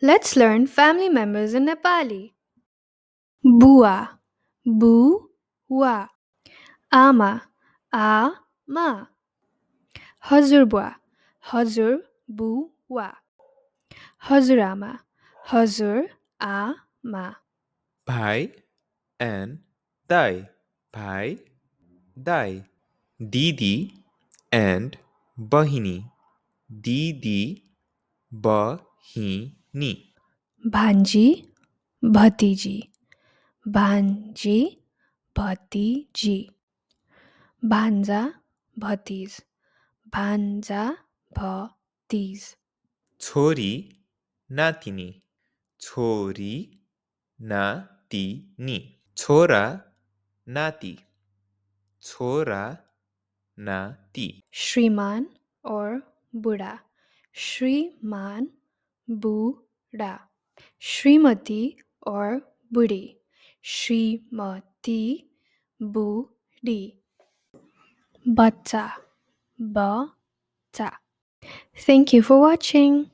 Let's learn family members in Nepali. Bua, bua. Ama, ma. Hazurbua, hazur, bua. Hazurama, hazur, ma. भाइ and दाइ भाइ दाइ दिदी and बहिनी दिदी बहिनी Bhanji, bhatiji. Bhanji, bhatiji. Bhanja, bhatiz. Bhanja, bhatiz. छोरी नातिनी छोरी नातिनी छोरा नाति छोरा नाति Shriman or Buddha. Shriman, Buddha. Shrimati or Budi. Shrimati, Budi. Bacha, Bacha. Thank you for watching.